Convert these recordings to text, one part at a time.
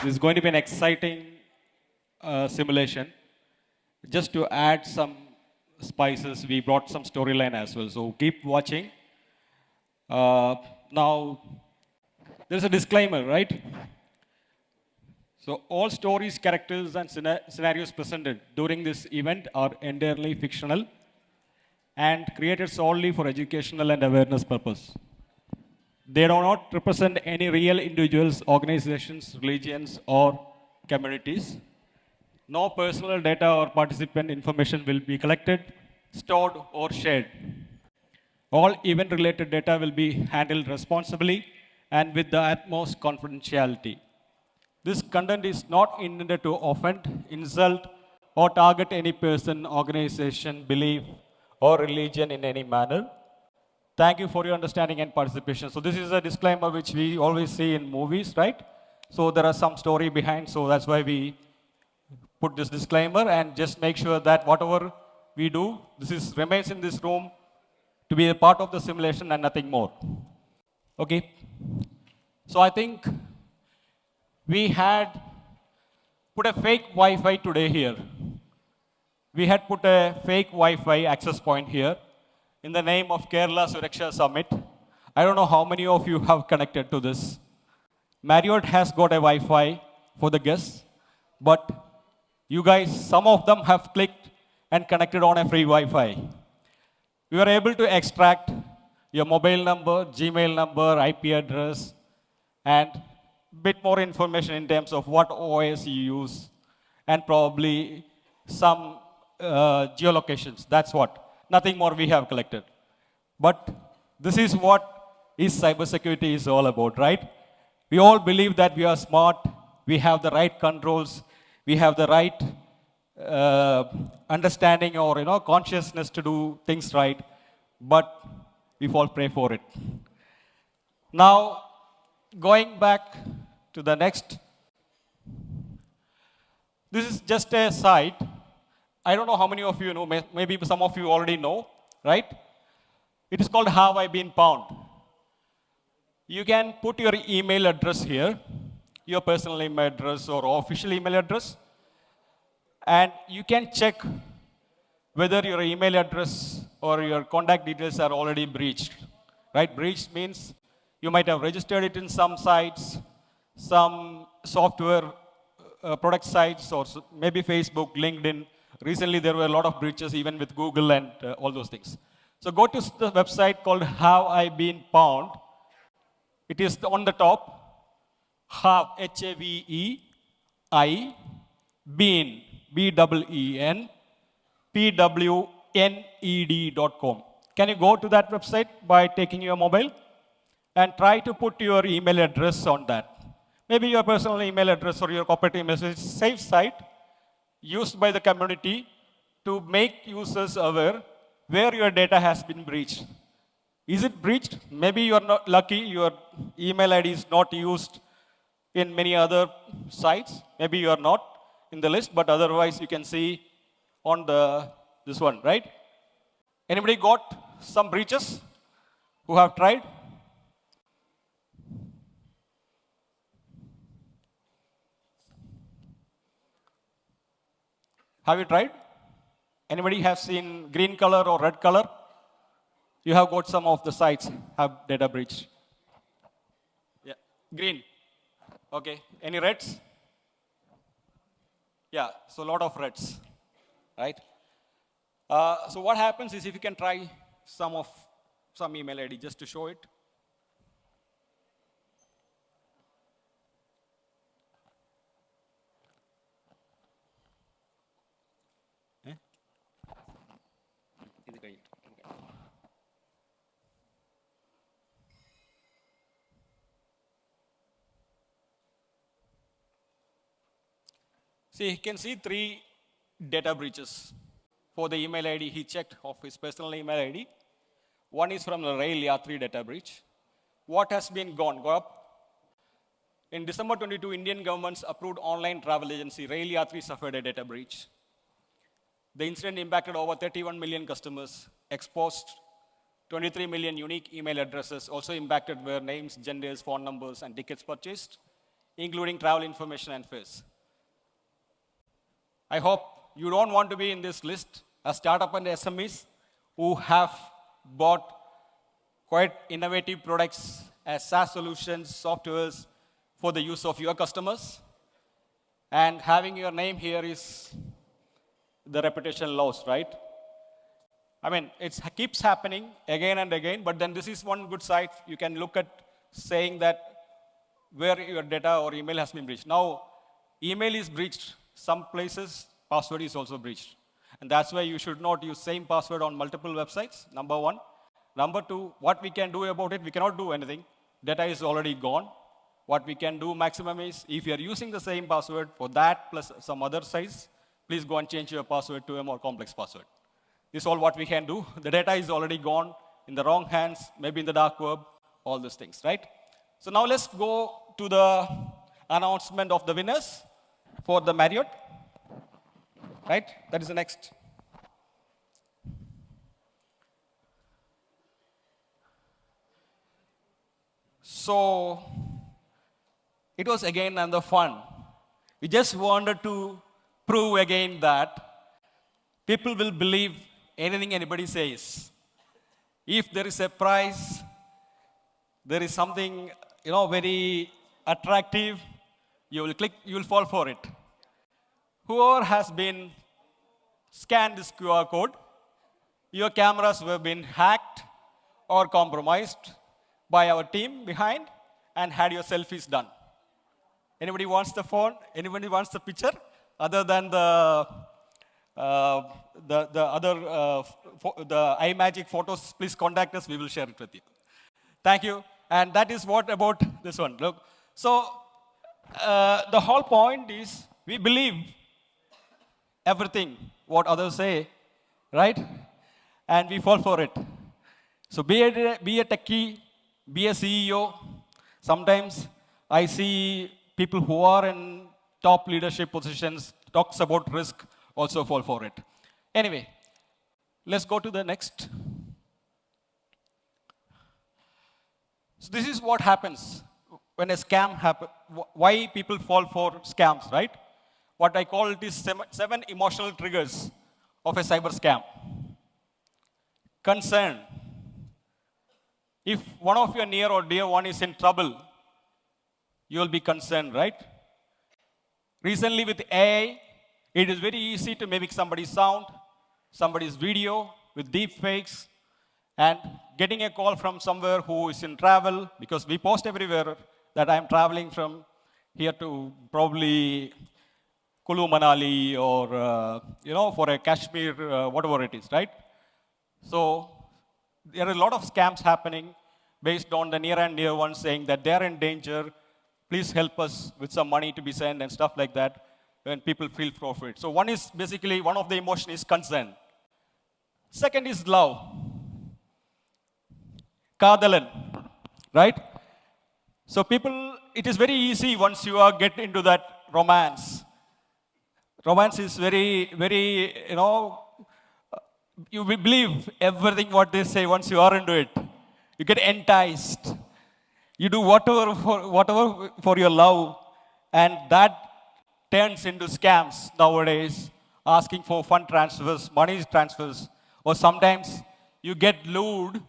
This is going to be an exciting simulation. Just to add some spices, we brought some storyline as well. So keep watching. Now, there's a disclaimer, right? So all stories, characters, and scenarios presented during this event are entirely fictional and created solely for educational and awareness purpose. They do not represent any real individuals, organizations, religions, or communities. No personal data or participant information will be collected, stored, or shared. All event-related data will be handled responsibly and with the utmost confidentiality. This content is not intended to offend, insult, or target any person, organization, belief, or religion in any manner. Thank you for your understanding and participation. So this is a disclaimer which we always see in movies, right? So there are some story behind, so that's why we put this disclaimer, and just make sure that whatever we do, remains in this room to be a part of the simulation and nothing more. Okay? So I think we had put a fake Wi-Fi today here. We had put a fake Wi-Fi access point here in the name of Kerala Suraksha Summit. I don't know how many of you have connected to this. Marriott has got a Wi-Fi for the guests, but you guys, some of them have clicked and connected on a free Wi-Fi. We were able to extract your mobile number, Gmail number, IP address, and bit more information in terms of what OS you use, and probably some geolocations. That's what. Nothing more we have collected. But this is what cybersecurity is all about, right? We all believe that we are smart, we have the right controls, we have the right understanding or consciousness to do things right, but we fall prey for it. Now, going back to the next, this is just a site. I don't know how many of you know, maybe some of you already know, right? It is called Have I Been Pwned. You can put your email address here, your personal email address or official email address, and you can check whether your email address or your contact details are already breached, right? Breached means you might have registered it in some sites, some software product sites, or maybe Facebook, LinkedIn. Recently, there were a lot of breaches, even with Google and all those things. So go to the website called Have I Been Pwned. It is on the top. Have, H-A-V-E-I, been, B-E-E-N, P-W-N-E-D.com. Can you go to that website by taking your mobile and try to put your email address on that? Maybe your personal email address or your corporate email address. It's a safe site used by the community to make users aware where your data has been breached. Is it breached? Maybe you are not lucky, your email ID is not used in many other sites. Maybe you are not in the list, but otherwise you can see on this one, right? Anybody got some breaches who have tried? Have you tried? Anybody have seen green color or red color? You have got some of the sites have data breach. Yeah, green. Okay, any reds? Yeah, so a lot of reds, right? So what happens is if you can try some email ID just to show it. See, he can see 3 data breaches for the email ID he checked of his personal email ID. One is from the Rail Yatri data breach. What has been gone? Go up. In December 22, Indian government's approved online travel agency Rail Yatri suffered a data breach. The incident impacted over 31 million customers, exposed 23 million unique email addresses, also impacted were names, genders, phone numbers, and tickets purchased. including travel information and fares. I hope you don't want to be in this list as startup and SMEs who have bought quite innovative products as SaaS solutions, softwares for the use of your customers. And having your name here is the reputation loss, right? I mean, it keeps happening again and again, but then this is one good side. You can look at saying that where your data or email has been breached. Now, email is breached. Some places, password is also breached. And that's why you should not use same password on multiple websites, number one. Number two, what we can do about it, we cannot do anything. Data is already gone. What we can do maximum is, if you are using the same password for that plus some other size, please go and change your password to a more complex password. This is all what we can do. The data is already gone in the wrong hands, maybe in the dark web, all these things, right? So now let's go to the announcement of the winners for the Marriott, right? That is the next. So it was again another fun. We just wanted to prove again that people will believe anything anybody says. If there is a prize, there is something very attractive, you will click, you will fall for it. Whoever has been scanned this QR code, your cameras have been hacked or compromised by our team behind and had your selfies done. Anybody wants the phone? Anybody wants the picture? Other than the iMagic photos, please contact us. We will share it with you. Thank you. And that is what about this one. Look, so the whole point is we believe everything what others say, right? And we fall for it. So be a techie, be a CEO. Sometimes I see people who are in top leadership positions talks about risk, also fall for it. Anyway, let's go to the next. So this is what happens when a scam happens. Why people fall for scams, right? What I call it is 7 emotional triggers of a cyber scam. Concern. If one of your near or dear one is in trouble, you will be concerned, right? Recently with AI, it is very easy to mimic somebody's sound, somebody's video with deep fakes, and getting a call from somewhere who is in travel, because we post everywhere that I'm traveling from here to probably Kulu Manali or, for a Kashmir, whatever it is, right? So there are a lot of scams happening based on the near and near ones saying that they're in danger. Please help us with some money to be sent and stuff like that when people feel for it. So one is basically, one of the emotion is concern. Second is love. Kadalan, right? So people, it is very easy once you get into that romance. Romance is very, very, you will believe everything what they say once you are into it. You get enticed. You do whatever for your love, and that turns into scams nowadays, asking for fund transfers, money transfers, or sometimes you get lured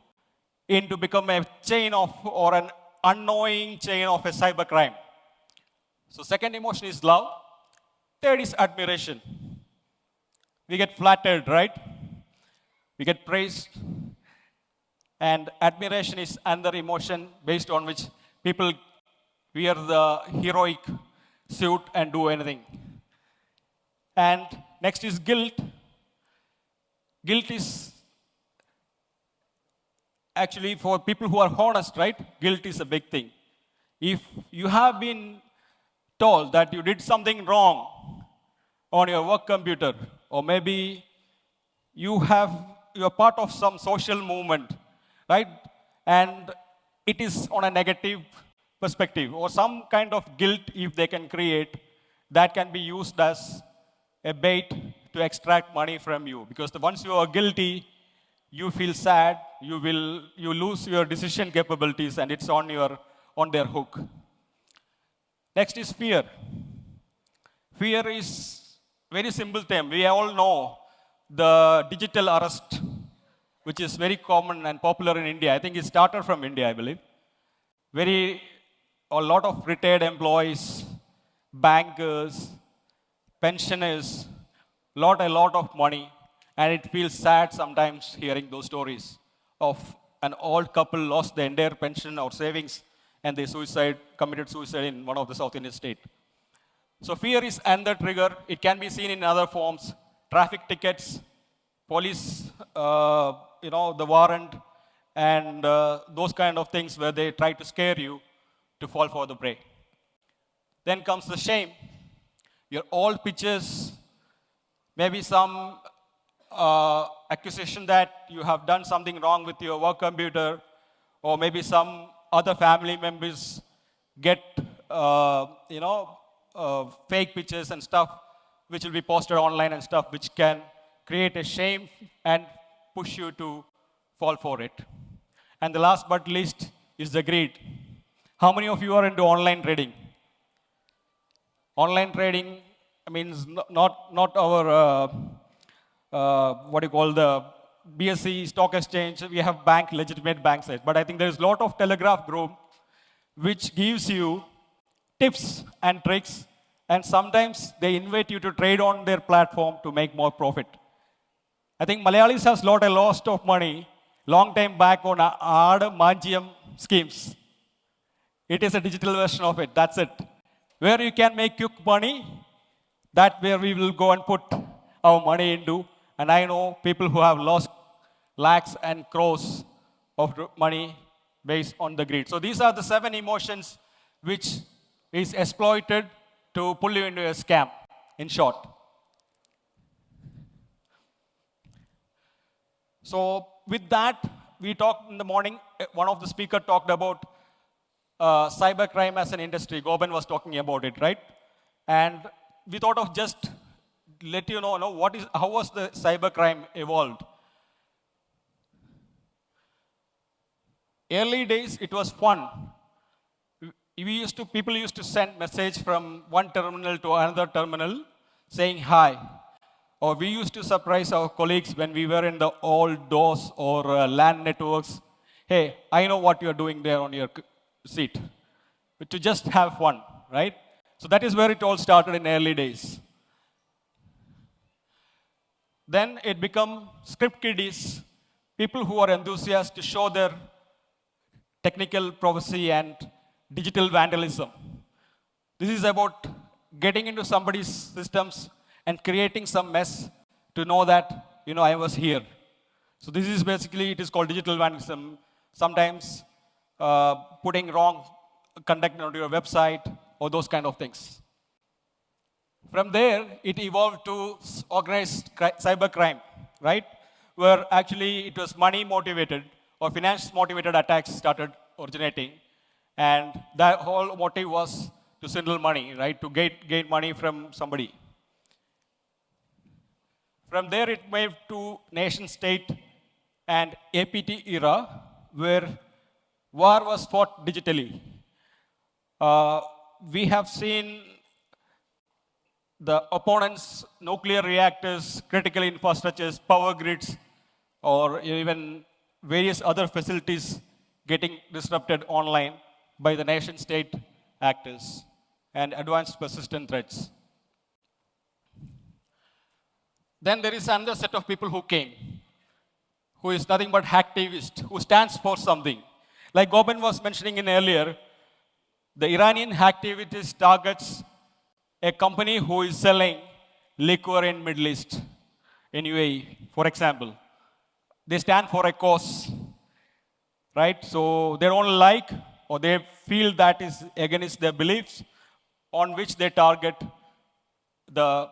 into become a chain of, or an unknowing chain of a cyber crime. So second emotion is love. Third is admiration. We get flattered, right? We get praised. And admiration is another emotion based on which people wear the heroic suit and do anything. And next is guilt. Guilt is actually for people who are honest, right? Guilt is a big thing. If you have been told that you did something wrong on your work computer, or maybe you're part of some social movement, right? And it is on a negative perspective, or some kind of guilt if they can create, that can be used as a bait to extract money from you. Because once you are guilty, you feel sad, you lose your decision capabilities, and it's on their hook. Next is fear. Fear is very simple thing. We all know the digital arrest, which is very common and popular in India. I think it started from India, I believe. A lot of retired employees, bankers, pensioners, a lot of money, and it feels sad sometimes hearing those stories of an old couple lost their entire pension or savings and they committed suicide in one of the South Indian state. So fear is another trigger. It can be seen in other forms: traffic tickets, police, the warrant, and those kind of things where they try to scare you to fall for the prey. Then comes the shame. Your old pictures, maybe some accusation that you have done something wrong with your work computer, or maybe some other family members get, fake pictures and stuff, which will be posted online and stuff, which can create a shame and push you to fall for it. And the last but least is the greed. How many of you are into online trading? Online trading means not our the BSE stock exchange. We have legitimate bank sites, but I think there is a lot of telegraph group which gives you tips and tricks, and sometimes they invite you to trade on their platform to make more profit. I think Malayalis has a lot of money long time back on Aad Manjiyam schemes. It is a digital version of it. That's it. Where you can make quick money, that where we will go and put our money into. And I know people who have lost lakhs and crores of money based on the greed. So these are the 7 emotions which is exploited to pull you into a scam, in short. So with that, we talked in the morning, one of the speakers talked about cybercrime as an industry. Goban was talking about it, right? And we thought of just let you know how was the cybercrime evolved. Early days, it was fun. People used to send message from one terminal to another terminal saying hi. Or we used to surprise our colleagues when we were in the old DOS or LAN networks. Hey, I know what you're doing there on your seat. But to just have fun, right? So that is where it all started in early days. Then it became script kiddies, people who are enthusiasts to show their technical prowess and digital vandalism. This is about getting into somebody's systems and creating some mess to know that, I was here. So this is basically, it is called digital vandalism. Sometimes putting wrong content onto your website or those kind of things. From there, it evolved to organized cybercrime, right? Where actually it was money motivated or finance motivated attacks started originating. And that whole motive was to swindle money, right? To gain money from somebody. From there, it moved to nation state and APT era, where war was fought digitally. We have seen the opponents' nuclear reactors, critical infrastructures, power grids, or even various other facilities getting disrupted online by the nation-state actors and advanced persistent threats. Then there is another set of people who came, who is nothing but hacktivist, who stands for something. Like Goban was mentioning in earlier, the Iranian hacktivist targets a company who is selling liquor in Middle East, in UAE, for example. They stand for a cause, right? So they don't like or they feel that is against their beliefs, on which they target the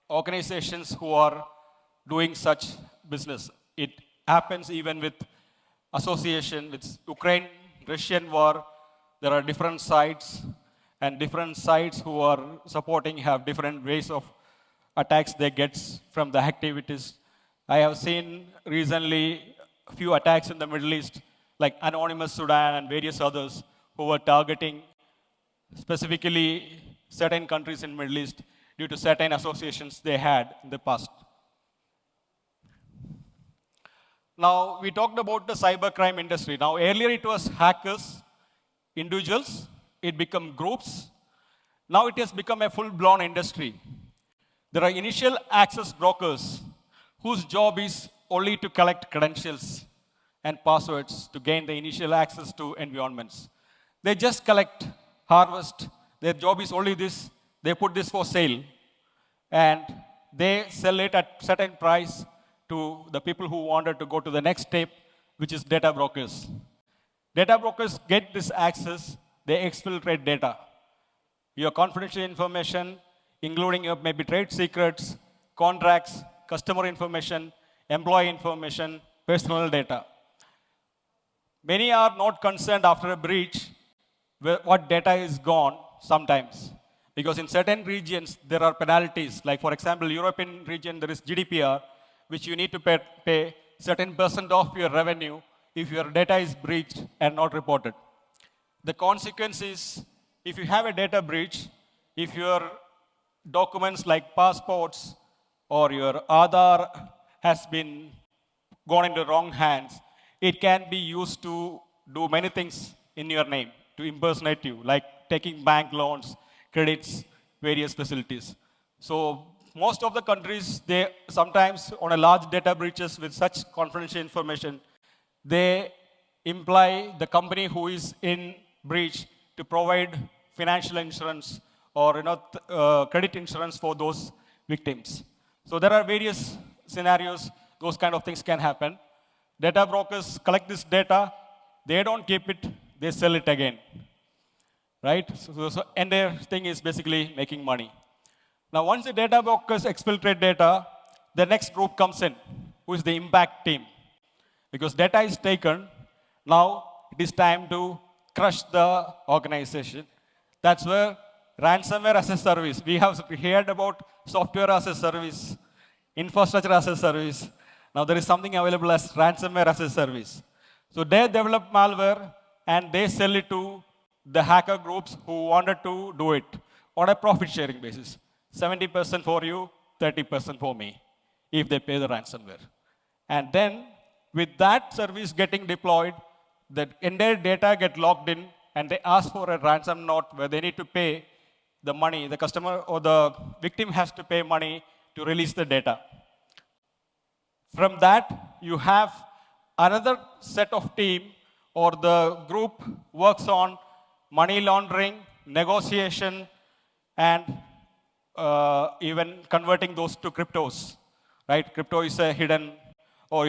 organizations who are doing such business. It happens even with association with Ukraine-Russian war. There are different sides, and different sides who are supporting have different ways of attacks they get from the activities. I have seen recently a few attacks in the Middle East, like Anonymous Sudan and various others, who were targeting specifically certain countries in Middle East due to certain associations they had in the past. Now, we talked about the cybercrime industry. Now, earlier it was hackers, individuals, it became groups. Now it has become a full-blown industry. There are initial access brokers whose job is only to collect credentials and passwords to gain the initial access to environments. They just collect, harvest. Their job is only this. They put this for sale, and they sell it at certain price to the people who wanted to go to the next step, which is data brokers. Data brokers get this access. They exfiltrate data. Your confidential information, including your maybe trade secrets, contracts, customer information, employee information, personal data. Many are not concerned after a breach what data is gone sometimes. Because in certain regions, there are penalties. Like, for example, European region, there is GDPR, which you need to pay certain percent of your revenue if your data is breached and not reported. The consequence is, if you have a data breach, if your documents like passports or your Aadhaar has been gone into wrong hands, it can be used to do many things in your name, to impersonate you, like taking bank loans, credits, various facilities. So most of the countries, they sometimes on a large data breaches with such confidential information, they imply the company who is in breach to provide financial insurance or credit insurance for those victims. So there are various scenarios, those kind of things can happen. Data brokers collect this data, they don't keep it, they sell it again. Right? And their thing is basically making money. Now, once the data brokers exfiltrate data, the next group comes in, who is the impact team. Because data is taken, now it is time to crush the organization. That's where ransomware as a service. We have heard about software as a service, infrastructure as a service. Now there is something available as ransomware as a service. So they develop malware and they sell it to the hacker groups who wanted to do it on a profit sharing basis. 70% for you, 30% for me, if they pay the ransomware. And then with that service getting deployed, the entire data get logged in and they ask for a ransom note where they need to pay the money. The customer or the victim has to pay money to release the data. From that, you have another set of team or the group works on money laundering, negotiation, and even converting those to cryptos. Right? Crypto is a hidden or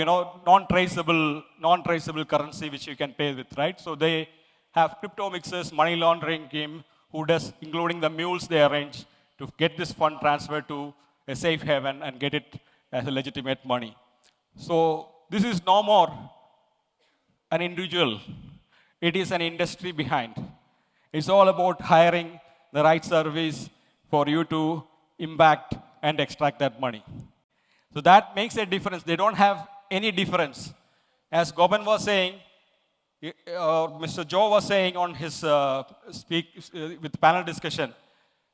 non-traceable currency which you can pay with. Right? So they have crypto mixers, money laundering team who does, including the mules they arrange to get this fund transferred to a safe haven and get it as a legitimate money. So this is no more an individual. It is an industry behind. It's all about hiring the right service for you to impact and extract that money. So that makes a difference. They don't have any difference. As Goban was saying, Mr. Joe was saying on his with panel discussion,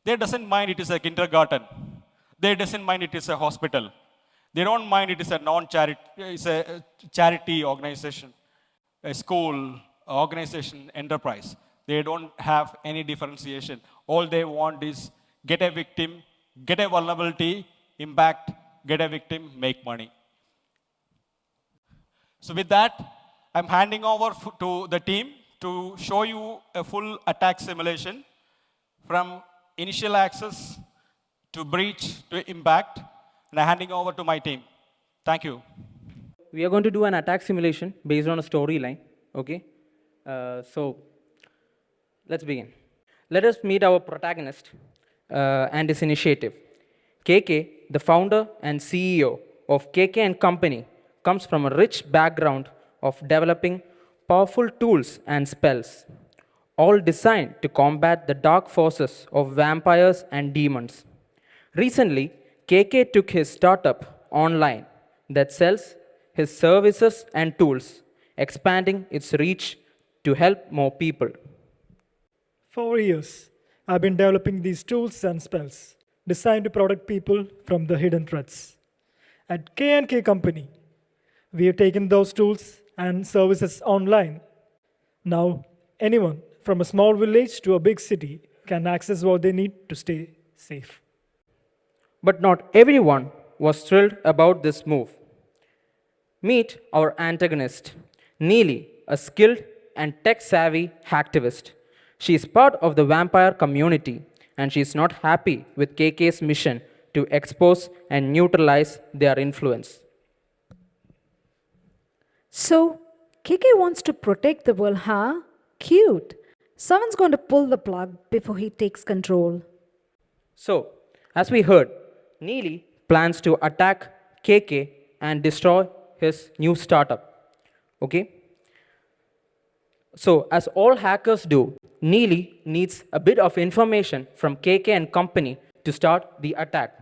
they doesn't mind it is a kindergarten. They doesn't mind it is a hospital. They don't mind it is a it's a charity organization, a school, organization, enterprise. They don't have any differentiation. All they want is get a victim, get a vulnerability, impact, get a victim, make money. So with that, I'm handing over to the team to show you a full attack simulation from initial access to breach to impact. And I'm handing over to my team. Thank you. We are going to do an attack simulation based on a storyline. Okay? So let's begin. Let us meet our protagonist and his initiative. KK, the founder and CEO of KK and Company, comes from a rich background of developing powerful tools and spells, all designed to combat the dark forces of vampires and demons. Recently, KK took his startup online that sells his services and tools, expanding its reach to help more people. 4 years. I've been developing these tools and spells designed to protect people from the hidden threats. At K&K Company, we have taken those tools and services online. Now, anyone from a small village to a big city can access what they need to stay safe. But not everyone was thrilled about this move. Meet our antagonist, Neely, a skilled and tech-savvy hacktivist. She is part of the vampire community, and she is not happy with KK's mission to expose and neutralize their influence. So, KK wants to protect the world, huh? Cute. Someone's going to pull the plug before he takes control. So, as we heard, Neely plans to attack KK and destroy his new startup. Okay? So, as all hackers do, Neely needs a bit of information from KK and company to start the attack.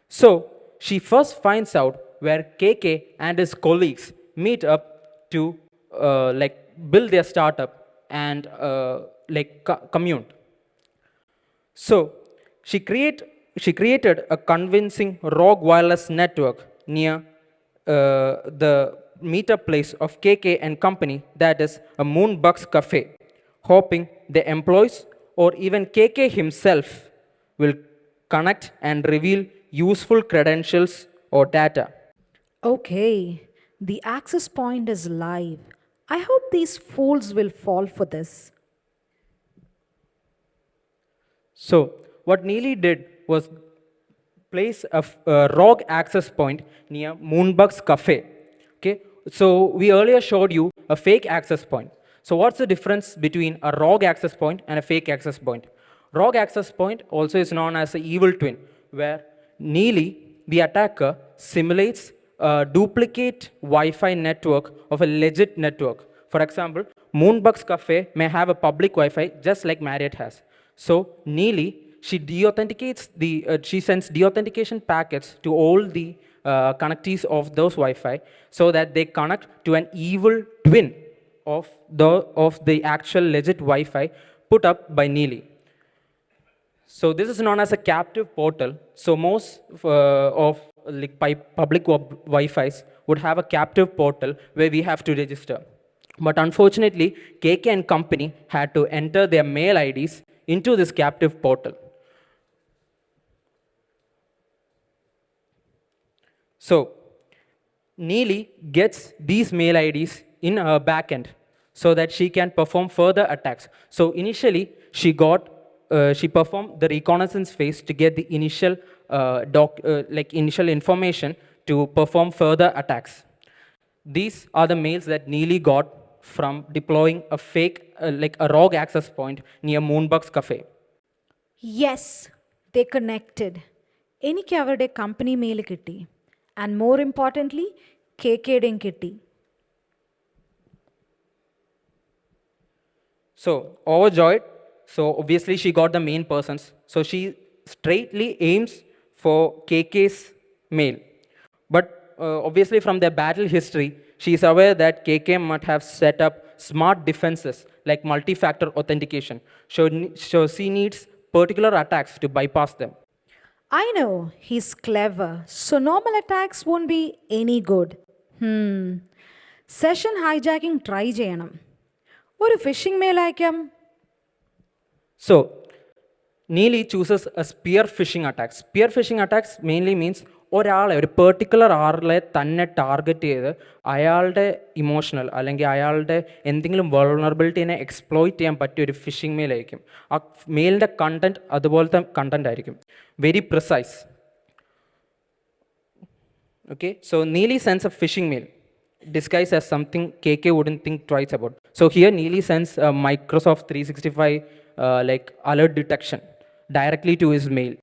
So, she first finds out where KK and his colleagues meet up to build their startup and commute. So, she created a convincing rogue wireless network near the meetup place of KK and company, that is a Moonbugs Cafe, hoping the employees or even KK himself will connect and reveal useful credentials or data. Okay, the access point is live. I hope these fools will fall for this. So, what Neely did was place a rogue access point near Moonbugs Cafe. Okay, so we earlier showed you a fake access point. So, what's the difference between a rogue access point and a fake access point? Rogue access point also is known as the evil twin, where Neely, the attacker, simulates a duplicate Wi-Fi network of a legit network. For example, Moonbugs Cafe may have a public Wi-Fi just like Marriott has. So Neely, she she sends deauthentication packets to all the connectees of those Wi-Fi so that they connect to an evil twin of the actual legit Wi-Fi put up by Neely. So this is known as a captive portal. So most public Wi-Fis would have a captive portal where we have to register. But unfortunately, KK and company had to enter their mail IDs into this captive portal. So Neely gets these mail IDs in her backend so that she can perform further attacks. So initially, she performed the reconnaissance phase to get the initial initial information to perform further attacks. These are the mails that Neely got from deploying a fake, a rogue access point near Moonbugs Cafe. Yes, they connected. എനിക്ക് അവരുടെ company mail കിട്ടി. And more importantly KKയുടെയും കിട്ടി. So overjoyed, so obviously she got the main persons. So she straightly aims for KK's mail. But obviously from their battle history, she is aware that KK might have set up smart defenses like multi-factor authentication. So she needs particular attacks to bypass them. I know, he's clever. So normal attacks won't be any good. Session hijacking try ചെയ്യണം. ഒരു phishing mail അയക്കാം. So Neely chooses a spear phishing attack. Spear phishing attacks mainly means ഒരു particular ആളെ തന്നെ target ചെയ്ത് അയാളുടെ emotional അല്ലെങ്കിൽ അയാളുടെ എന്തെങ്കിലും വൾണറബിലിറ്റീനെ എക്സ്പ്ലോയിറ്റ് ചെയ്യാൻ പറ്റിയ ഒരു ഫിഷിംഗ് മെയിൽ ആയിരിക്കും. ആ മെയിലിൻ്റെ കണ്ടന്റ് അതുപോലത്തെ കണ്ടന്റ് ആയിരിക്കും, very precise. Okay, so Neely sends a phishing mail disguised as something KK wouldn't think twice about. So here Neely sends a Microsoft 365 alert detection directly to his mail.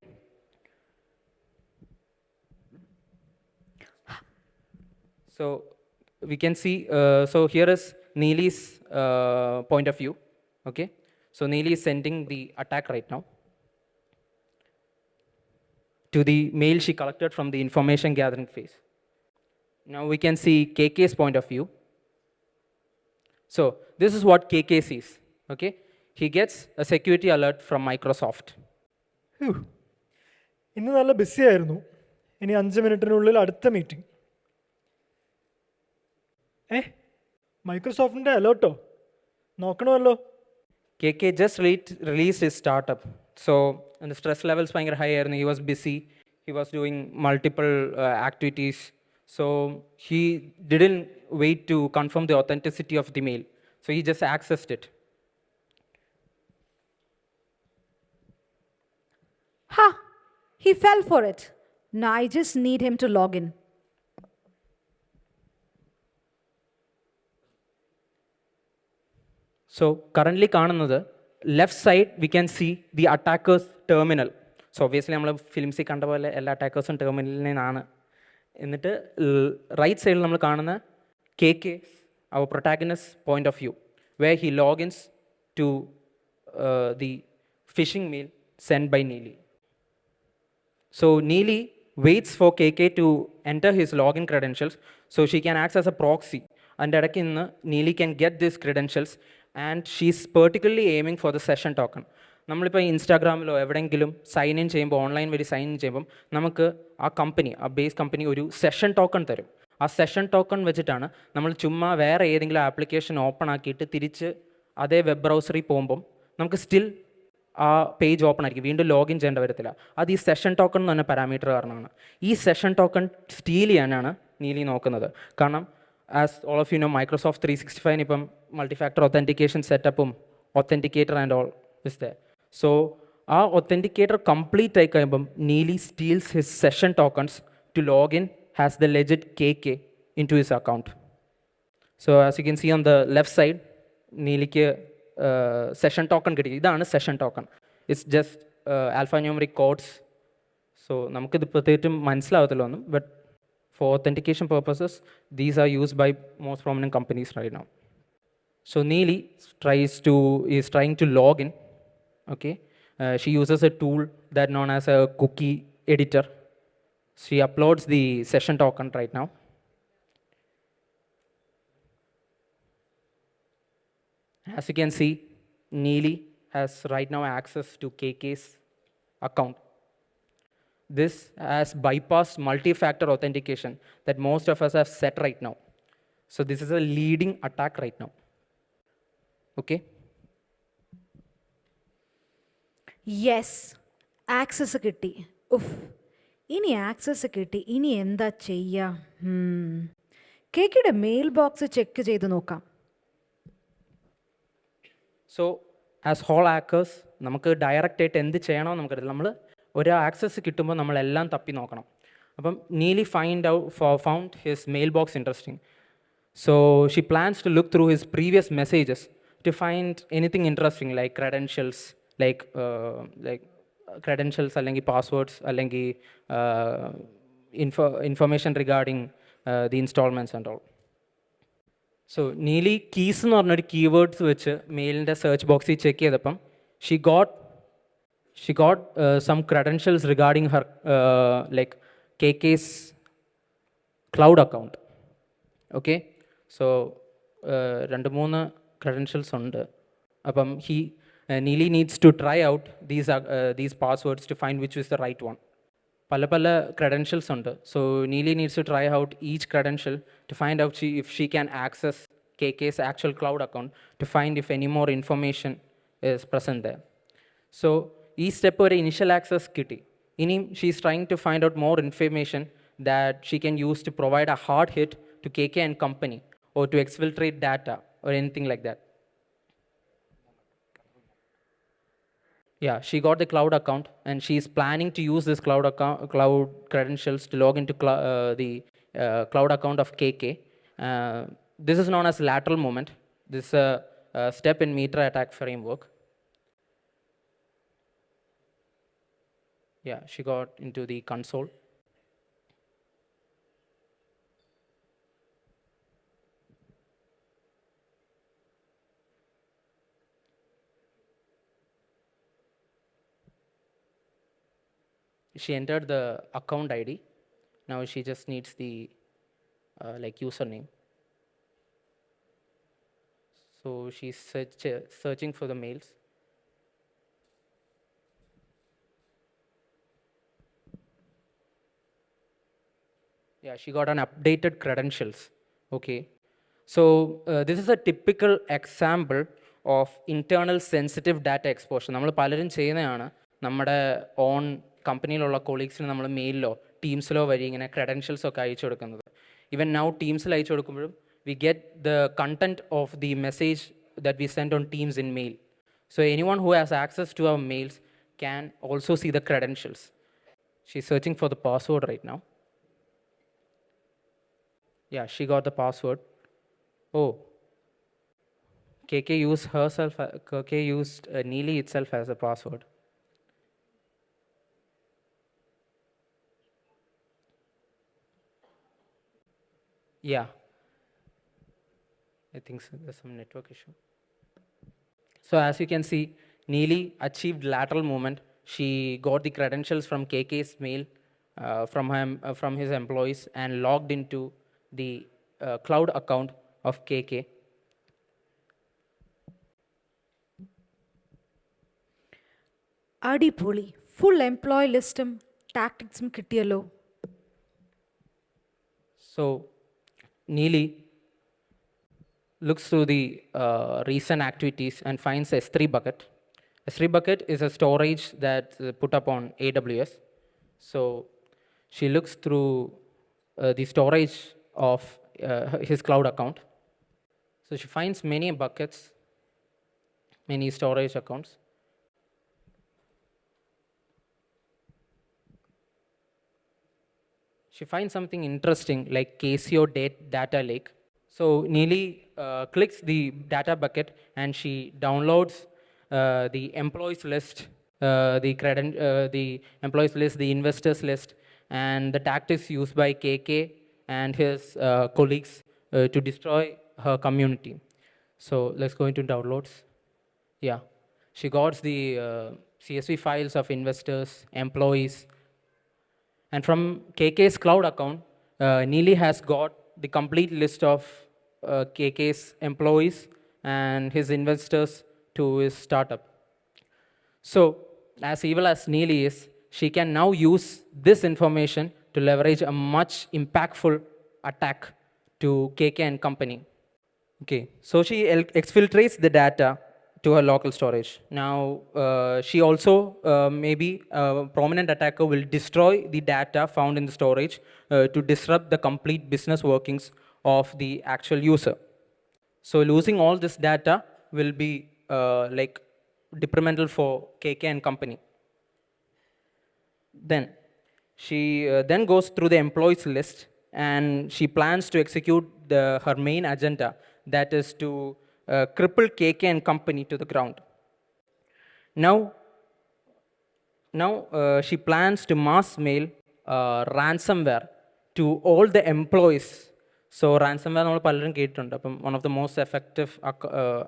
So we can see, so here is Neely's point of view. Okay, so Neely is sending the attack right now to the mail she collected from the information gathering phase. Now we can see KK's point of view. So this is what KK sees. Okay, he gets a security alert from Microsoft. ഹ്യൂ. ഇന്ന് നല്ല busy ആയിരുന്നു. ഇനി 5 മിനിറ്റിനുള്ളിൽ അടുത്ത meeting. മൈക്രോസോഫ്റ്റിൻ്റെ അലേർട്ടോ നോക്കണമല്ലോ. KK just released his startup. So, and the stress levels were high, and he was busy. He was doing multiple activities. So, he didn't wait to confirm the authenticity of the mail. So, he just accessed it. Ha! He fell for it. Now I just need him to log in. So, currently, left side, we can see the attacker's terminal. So, obviously, we films see all attackers and terminal. എന്നിട്ട് right സൈഡിൽ നമ്മൾ കാണുന്ന KK, our protagonist point of view, where he logins to the phishing mail sent by Neely. So Neely waits for KK to enter his login credentials so she can act as a proxy. And Neely can get these credentials, and she's particularly aiming for the session token. നമ്മളിപ്പോൾ ഇൻസ്റ്റാഗ്രാമിലോ എവിടെയെങ്കിലും sign in ചെയ്യുമ്പോൾ, online വഴി sign in ചെയ്യുമ്പം നമുക്ക് ആ company, ആ base company ഒരു session token തരും. ആ സെഷൻ ടോക്കൺ വെച്ചിട്ടാണ് നമ്മൾ ചുമ്മാ വേറെ ഏതെങ്കിലും ആപ്ലിക്കേഷൻ ഓപ്പൺ ആക്കിയിട്ട് തിരിച്ച് അതേ വെബ് ബ്രൗസറിൽ പോകുമ്പം നമുക്ക് സ്റ്റിൽ ആ പേജ് ഓപ്പൺ ആയിരിക്കും, വീണ്ടും ലോഗിൻ ചെയ്യേണ്ട വരത്തില്ല. അത് ഈ സെഷൻ ടോക്കൺ എന്ന് പറഞ്ഞ പാരാമീറ്റർ കാരണമാണ്. ഈ സെഷൻ ടോക്കൺ സ്റ്റീൽ ചെയ്യാനാണ് നീലി നോക്കുന്നത്. കാരണം as all of you know, Microsoft 365 ഇപ്പം മൾട്ടി ഫാക്ടർ ഒത്തൻറ്റിക്കേഷൻ സെറ്റപ്പും authenticator and all is the. So, our authenticator complete ആയി കഴിയുമ്പം Neely steals his session tokens to log in as the legit KK into his account. So, as you can see on the left side, Neelyക്ക് session token കിട്ടി. ഇതാണ് session token. It's just alphanumeric codes. So, നമുക്കിത് പ്രത്യേകിച്ചും മനസ്സിലാവത്തില്ല ഒന്നും, but for authentication purposes, these are used by most prominent companies right now. So, Neely is trying to log in. Okay, she uses a tool that known as a cookie editor. She uploads the session token right now. As you can see, Neely has right now access to KK's account. This has bypassed multi-factor authentication that most of us have set right now. So this is a leading attack right now. Okay. Yes, access കിട്ടി. ഉഫ്, ഇനി access കിട്ടി, ഇനി എന്താ ചെയ്യുക? കേക്കിയുടെ mail box check ചെയ്ത് നോക്കാം. So as whole hackers നമുക്ക് direct ആയിട്ട് എന്ത് ചെയ്യണമെന്ന് നമുക്കറിയില്ല. നമ്മൾ ഒരു ആക്സസ് കിട്ടുമ്പോൾ നമ്മളെല്ലാം തപ്പി നോക്കണം. അപ്പം Neeli found his mail box interesting. So she plans to look through his previous messages to find anything interesting like credentials, like credentials അല്ലെങ്കിൽ passwords അല്ലെങ്കിൽ information regarding the installments and all. So Neely keys എന്ന് പറഞ്ഞൊരു keywords വെച്ച് മെയിലിൻ്റെ search ബോക്സിൽ check ചെയ്തപ്പം she got some credentials regarding her like KK's cloud account. Okay, so 2-3 credentials ഉണ്ട്. അപ്പം Neely needs to try out these passwords to find which is the right one. Pala credentials under. So Neely needs to try out each credential to find out if she can access KK's actual cloud account to find if any more information is present there. So each step or initial access kitty. She's trying to find out more information that she can use to provide a hard hit to KK and company or to exfiltrate data or anything like that. Yeah, she got the cloud account, and she's planning to use this cloud credentials to log into the cloud account of KK. This is known as lateral movement. This is a step in meter attack framework. Yeah, she got into the console. She entered the account ID. Now she just needs the like username. So she's searching for the mails. Yeah, she got an updated credentials. Okay. So this is a typical example of internal sensitive data exposure. നമ്മൾ പലരും ചെയ്യുന്നതാണ് നമ്മുടെ on കമ്പനിയിലുള്ള കൊളീഗ്സിന് നമ്മൾ മെയിലിലോ ടീംസിലോ വഴി ഇങ്ങനെ credentials ഒക്കെ അയച്ചു കൊടുക്കുന്നത്. ഈവൻ നൗ ടീംസിൽ അയച്ചു കൊടുക്കുമ്പോഴും we get the content of the message that we send on Teams in mail. So anyone who has access to our mails can also see the credentials. She's searching for the password right now. Yeah, she got the password. Oh, KK used herself. KK used Neely itself as a password. Yeah, I think so. There's some network issue. So as you can see, Neely achieved lateral movement. She got the credentials from KK's mail from his employees and logged into the cloud account of KK. അടിപൊളി. Full employee ലിസ്റ്റും ടാക്ടിക്സും കിട്ടിയല്ലോ. So Neely looks through the recent activities and finds S3 bucket. S3 bucket is a storage that's put up on AWS. So she looks through the storage of his cloud account. So she finds many buckets, many storage accounts. She finds something interesting like KCO data lake. So Neely clicks the data bucket and she downloads the employees list, the employees list, the investors list, and the tactics used by KK and his colleagues to destroy her community. So let's go into downloads. Yeah, she got the CSV files of investors, employees, and from KK's cloud account, Neely has got the complete list of KK's employees and his investors to his startup. So, as evil as Neely is, she can now use this information to leverage a much impactful attack to KK and company. Okay, so she exfiltrates the data to her local storage. Now, she also, maybe a prominent attacker will destroy the data found in the storage to disrupt the complete business workings of the actual user. So losing all this data will be like detrimental for KK and company. Then she then goes through the employees list and she plans to execute her main agenda, that is to cripple KK and company to the ground. Now she plans to mass mail ransomware to all the employees. So ransomware നമ്മൾ പലരും കേട്ടിട്ടുണ്ട്. അപ്പം one of the most effective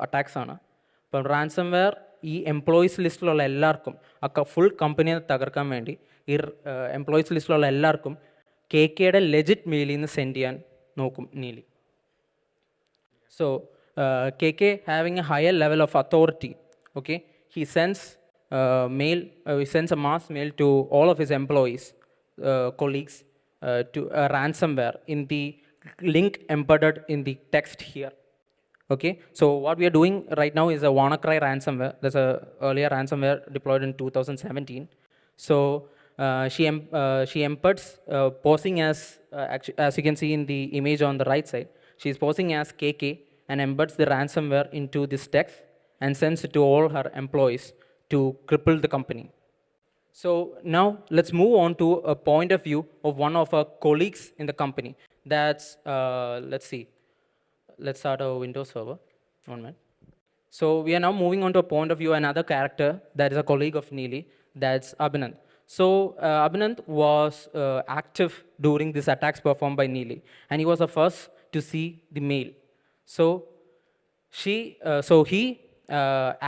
attacks ആണ്. അപ്പം ransomware ഈ employees ലിസ്റ്റിലുള്ള എല്ലാവർക്കും full കമ്പനിയെ തകർക്കാൻ വേണ്ടി ഈ എംപ്ലോയീസ് ലിസ്റ്റിലുള്ള എല്ലാവർക്കും KKയുടെ ലെജിറ്റ് മെയിലിൽ നിന്ന് സെൻഡ് ചെയ്യാൻ നോക്കും Neeli. So KK having a higher level of authority, okay, he sends he sends a mass mail to all of his employees, colleagues, to a ransomware in the link embedded in the text here. Okay, so what we are doing right now is a WannaCry ransomware. There's a earlier ransomware deployed in 2017. So she embeds posing as you can see in the image on the right side, she's posing as KK and embeds the ransomware into this text and sends it to all her employees to cripple the company. So now let's move on to a point of view of one of our colleagues in the company. That's, let's see, let's start our Windows server. 1 minute. So we are now moving on to a point of view, another character that is a colleague of Neely, that's Abhinand. So Abhinand was active during these attacks performed by Neely, and he was the first to see the mail. So he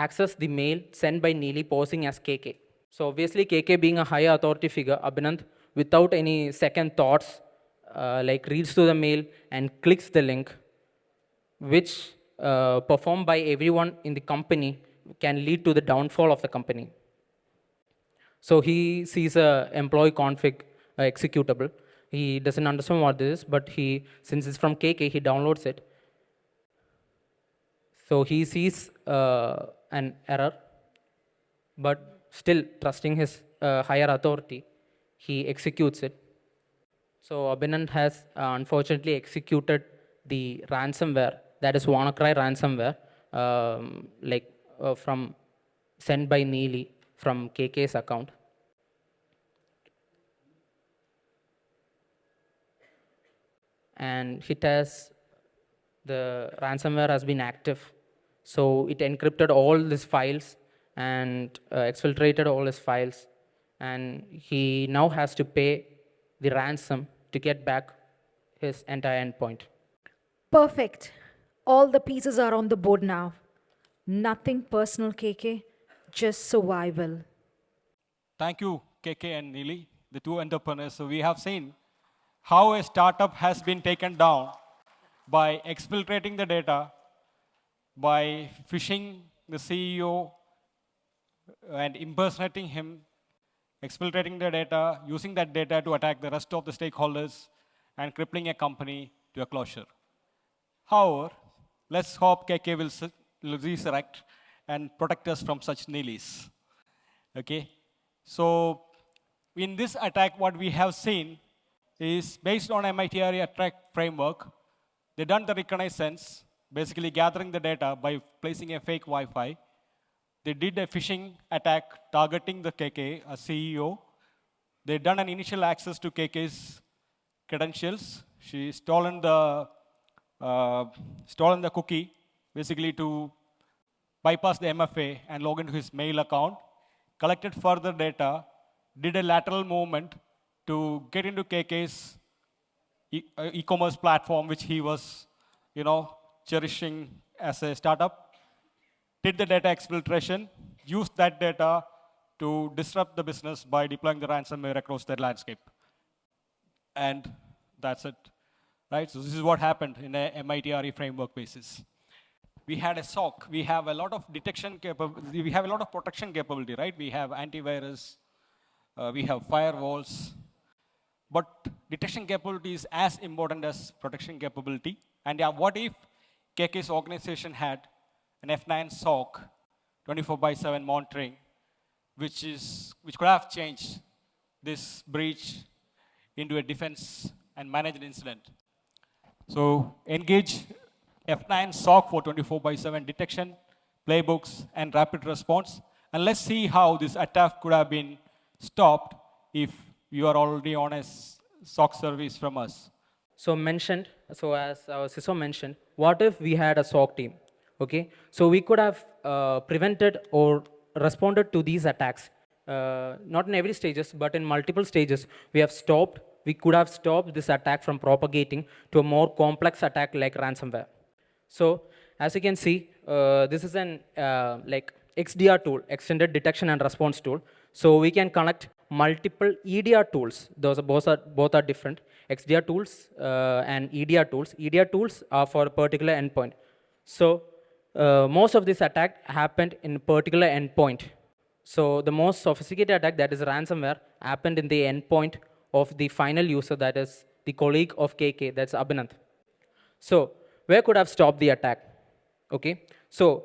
accessed the mail sent by Neely posing as KK. So obviously KK being a higher authority figure, Abhinand without any second thoughts like reads through the mail and clicks the link, which performed by everyone in the company can lead to the downfall of the company. So he sees a employee config executable. he doesn't understand what this is, but since it's from KK, he downloads it. So he sees an error, but still trusting his higher authority, he executes it. So Abhinand has unfortunately executed the ransomware, that is WannaCry ransomware, from sent by Neely from KK's account. And the ransomware has been active. So it encrypted all these files and exfiltrated all his files. And he now has to pay the ransom to get back his entire endpoint. Perfect. All the pieces are on the board now. Nothing personal, KK, just survival. Thank you, KK and Neely, the two entrepreneurs. So we have seen how a startup has been taken down by exfiltrating the data, by phishing the CEO and impersonating him, exfiltrating the data, using that data to attack the rest of the stakeholders, and crippling a company to a closure. However, let's hope KK will resurrect and protect us from such Neelys. Okay? So, in this attack, what we have seen is based on MITRE attack framework. They done the reconnaissance, basically gathering the data by placing a fake Wi-Fi. They did a phishing attack targeting the KK, a CEO. They done an initial access to KK's credentials. She stolen the cookie, basically to bypass the MFA and log into his mail account, collected further data, did a lateral movement to get into KK's e-commerce platform, which he was, cherishing as a startup, did the data exfiltration, used that data to disrupt the business by deploying the ransomware across their landscape. And that's it, right? So this is what happened in a MITRE framework basis. We had a SOC. We have a lot of detection capability. We have a lot of protection capability, right? We have antivirus. We have firewalls. But detection capability is as important as protection capability. And yeah, what if KK's organization had an F9 SOC, 24/7 monitoring, which could have changed this breach into a defense and managed incident? So engage F9 SOC for 24/7 detection, playbooks, and rapid response. And let's see how this attack could have been stopped if you are already on a SOC service from us. So as our CISO mentioned, what if we had a SOC team? Okay, so we could have prevented or responded to these attacks, not in every stages, but in multiple stages. We could have stopped this attack from propagating to a more complex attack like ransomware. So as you can see, this is an XDR tool, Extended Detection and Response tool. So we can connect multiple EDR tools. Both are different. XDR tools and EDR tools. EDR tools are for a particular endpoint. So most of this attack happened in a particular endpoint. So the most sophisticated attack, that is ransomware, happened in the endpoint of the final user, that is the colleague of KK, that's Abhinand. So where could have stopped the attack? Okay, so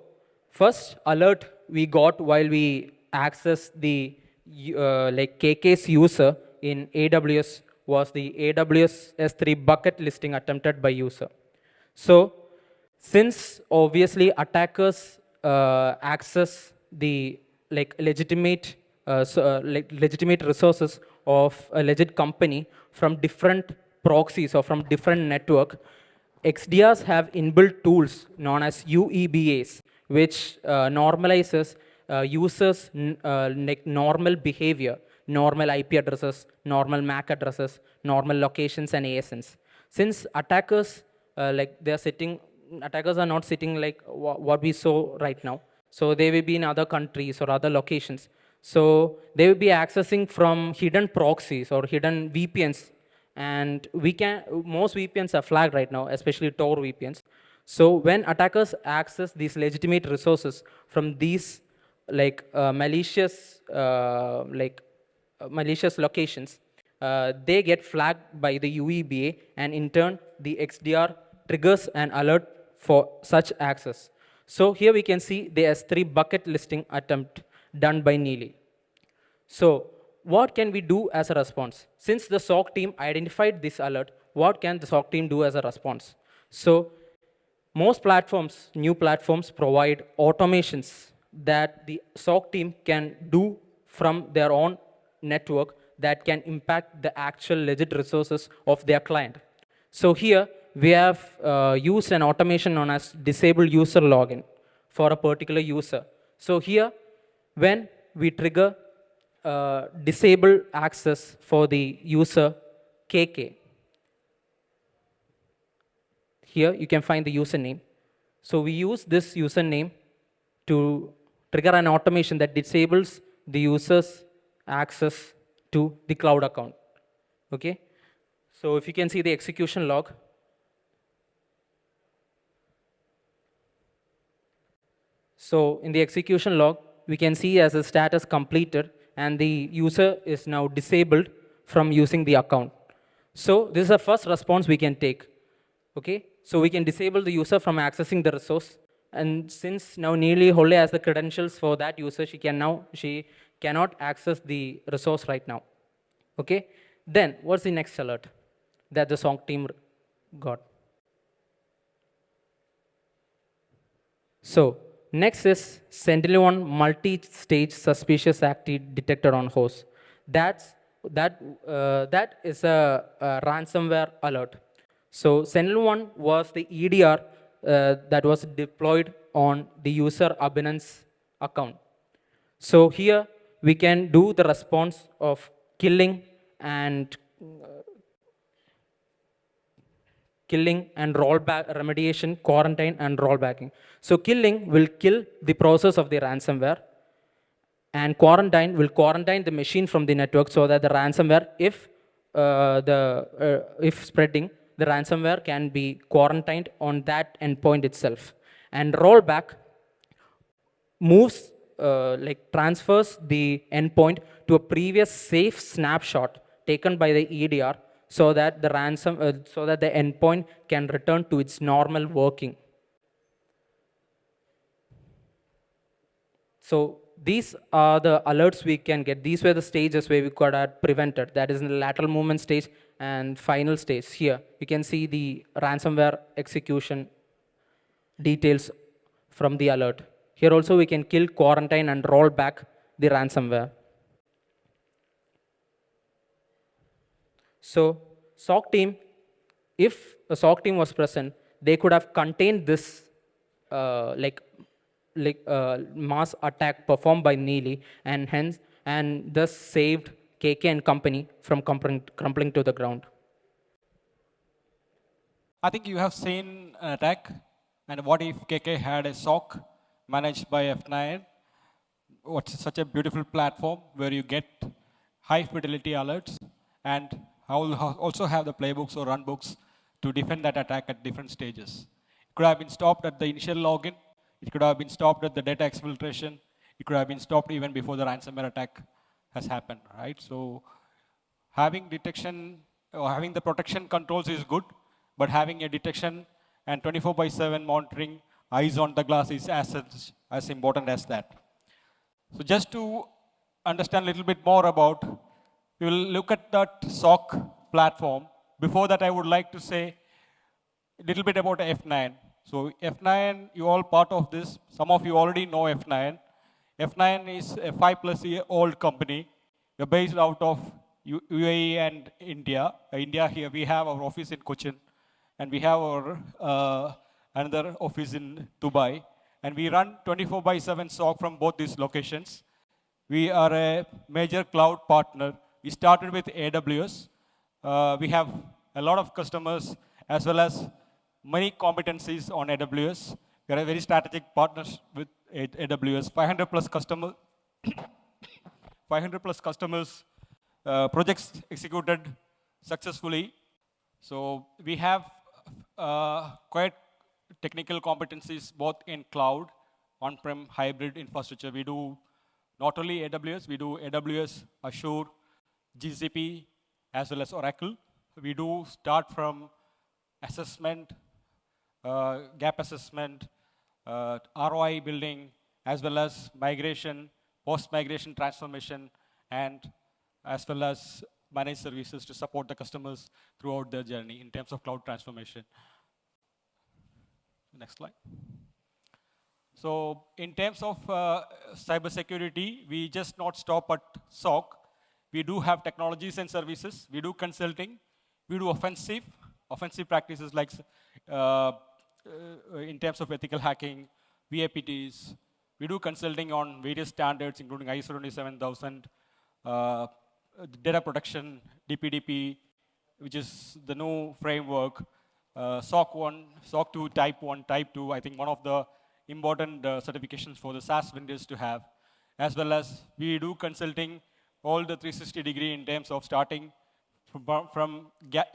first alert we got while we accessed the KK's user in AWS was the AWS S3 bucket listing attempted by user. So since obviously attackers access the legitimate resources of a legit company from different proxies or from different network, XDRs have inbuilt tools known as UEBAs, which normalizes users' normal behavior, normal IP addresses, normal MAC addresses, normal locations, and ASNs. Since attackers attackers are not sitting like what we saw right now. So they will be in other countries or other locations. So they will be accessing from hidden proxies or hidden VPNs. And most VPNs are flagged right now, especially Tor VPNs. So when attackers access these legitimate resources from these malicious locations, they get flagged by the UEBA, and in turn, the XDR triggers an alert for such access. So here we can see the S3 bucket listing attempt done by Neely. So what can we do as a response? Since the SOC team identified this alert, what can the SOC team do as a response? So most platforms, new platforms, provide automations that the SOC team can do from their own network that can impact the actual legit resources of their client. So here, we have used an automation known as disable user login for a particular user. So here, when we trigger disable access for the user KK, here you can find the username. So we use this username to trigger an automation that disables the user's access to the cloud account. Okay? So if you can see the execution log, so in the execution log, we can see as a status completed, and the user is now disabled from using the account. So this is the first response we can take. Okay? So we can disable the user from accessing the resource. And since now Neely Holle has the credentials for that user, she cannot access the resource right now. Okay? Then what's the next alert that the SOC team got? So next is Sentinel-1 multi-stage suspicious activity detected on host. That is a ransomware alert. So Sentinel-1 was the EDR that was deployed on the user Abhinan's account. So here we can do the response of killing and rollback, remediation, quarantine, and rollbacking. So killing will kill the process of the ransomware, and quarantine will quarantine the machine from the network so that the ransomware, if spreading, the ransomware can be quarantined on that endpoint itself. And rollback moves, transfers the endpoint to a previous safe snapshot taken by the EDR so that the endpoint can return to its normal working. So these are the alerts we can get. These were the stages where we could have prevented. That is in the lateral movement stage and final stage. Here you can see the ransomware execution details from the alert. Here also we can kill, quarantine, and roll back the ransomware. So SOC team, if a SOC team was present, they could have contained this mass attack performed by Neely, and thus saved KK and company from crumbling to the ground. I think you have seen an attack, and what if KK had a SOC managed by F9? What's such a beautiful platform where you get high fidelity alerts, and also have the playbooks or runbooks to defend that attack at different stages. It could have been stopped at the initial login. It could have been stopped at the data exfiltration. It could have been stopped even before the ransomware attack has happened, right? So having detection or having the protection controls is good, but having a detection and 24/7 monitoring, eyes on the glass is as important as that. So just to understand a little bit more about, we will look at that SOC platform. Before that, I would like to say a little bit about F9. So F9, you all part of this. Some of you already know F9. F9 is a 5+-year-old company. We're based out of UAE and India. India here, we have our office in Cochin, and we have our another office in Dubai. And we run 24/7 SOC from both these locations. We are a major cloud partner. We started with AWS. We have a lot of customers as well as many competencies on AWS. We are a very strategic partners with AWS. 500 plus customers, 500 plus customers, projects executed successfully. So we have quite technical competencies both in cloud, on-prem, hybrid infrastructure. We do not only AWS, we do AWS, Azure, GCP, as well as Oracle. We do start from assessment, gap assessment, ROI building, as well as migration, post-migration transformation, and as well as managed services to support the customers throughout their journey in terms of cloud transformation. Next slide. So in terms of cybersecurity, we just not stop at SOC. We do have technologies and services. We do consulting. We do offensive practices like in terms of ethical hacking, VAPTs. We do consulting on various standards, including ISO 27000, data protection, DPDP, which is the new framework, SOC 1, SOC 2, Type 1, Type 2, I think one of the important certifications for the SaaS vendors to have, as well as we do consulting all the 360-degree in terms of starting from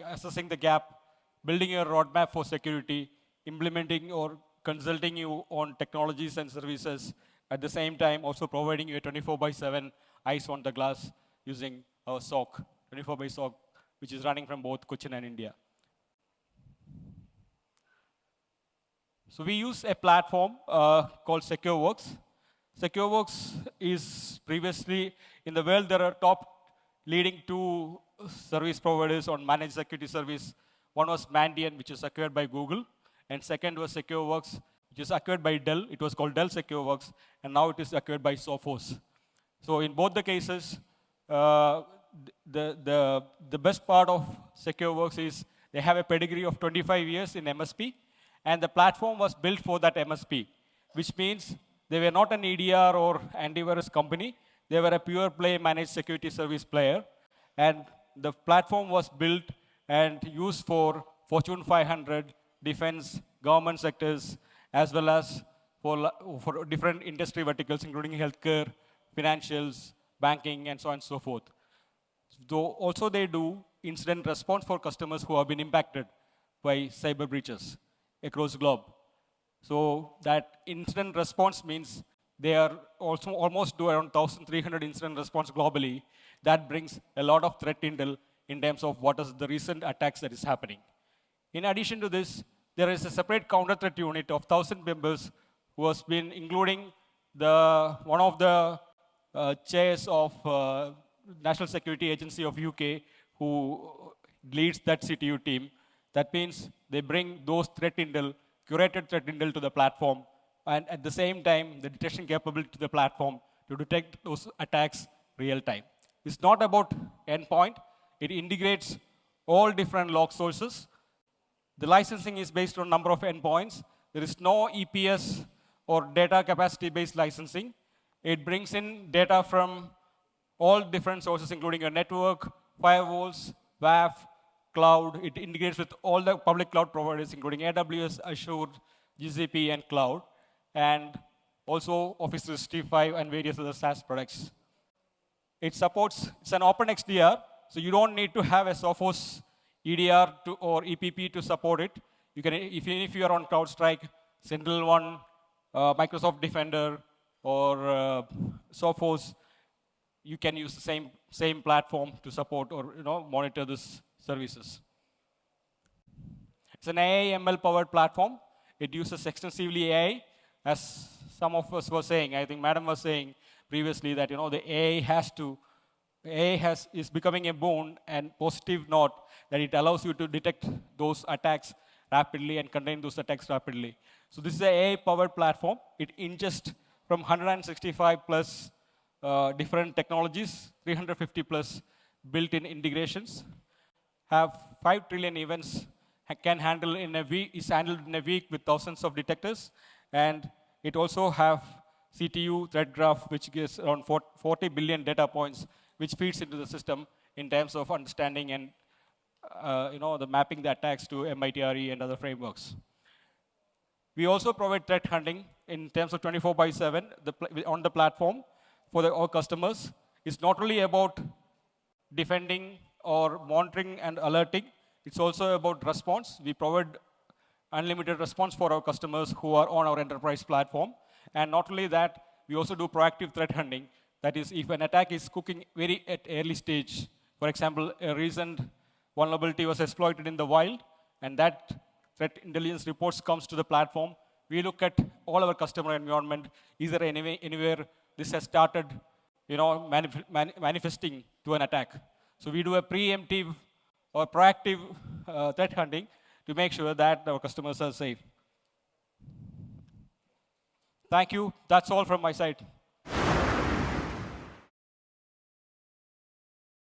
assessing the gap, building a roadmap for security, implementing or consulting you on technologies and services, at the same time also providing you a 24/7 eyes on the glass using our SOC, 24/SOC, which is running from both Cochin and India. So we use a platform called SecureWorks. SecureWorks is previously, in the world, there are top leading two service providers on managed security service. One was Mandiant, which is acquired by Google, and second was SecureWorks, which is acquired by Dell. It was called Dell SecureWorks, and now it is acquired by Sophos. So in both the cases, the best part of SecureWorks is they have a pedigree of 25 years in MSP, and the platform was built for that MSP, which means they were not an EDR or antivirus company. They were a pure play managed security service player, and the platform was built and used for Fortune 500, defense, government sectors, as well as for different industry verticals, including healthcare, financials, banking, and so on and so forth. Though also they do incident response for customers who have been impacted by cyber breaches across the globe. So that incident response means they are also almost do around 1,300 incident response globally. That brings a lot of threat intel in terms of what is the recent attacks that is happening. In addition to this, there is a separate counter threat unit of 1,000 members who has been including one of the chairs of National Security Agency of UK who leads that CTU team. That means they bring those threat intel, curated threat intel to the platform, and at the same time, the detection capability to the platform to detect those attacks real time. It's not about endpoint. It integrates all different log sources. The licensing is based on number of endpoints. There is no EPS or data capacity-based licensing. It brings in data from all different sources, including your network, firewalls, WAF, cloud. It integrates with all the public cloud providers, including AWS, Azure, GCP, and cloud, and also Office 365 and various other SaaS products. It's an open XDR, so you don't need to have a Sophos EDR or EPP to support it. You can, even if you are on CrowdStrike, SentinelOne, Microsoft Defender, or Sophos, you can use the same platform to support or monitor these services. It's an AI ML powered platform. It uses extensively AI, as some of us were saying. I think Madam was saying previously that the AI is becoming a boon and positive note that it allows you to detect those attacks rapidly and contain those attacks rapidly. So this is an AI-powered platform. It ingests from 165 plus different technologies, 350 plus built-in integrations, have 5 trillion events, can handle in a week, is handled in a week with thousands of detectors, and it also have CTU threat graph, which gives around 40 billion data points, which feeds into the system in terms of understanding and the mapping the attacks to MITRE and other frameworks. We also provide threat hunting in terms of 24/7 on the platform for our customers. It's not only about defending or monitoring and alerting. It's also about response. We provide unlimited response for our customers who are on our enterprise platform. And not only that, we also do proactive threat hunting. That is, if an attack is cooking very at early stage, For example, a recent vulnerability was exploited in the wild, and that threat intelligence reports comes to the platform. We look at all our customer environment. Is there anywhere this has started, manifesting to an attack? So we do a preemptive or proactive threat hunting to make sure that our customers are safe. Thank you. That's all from my side.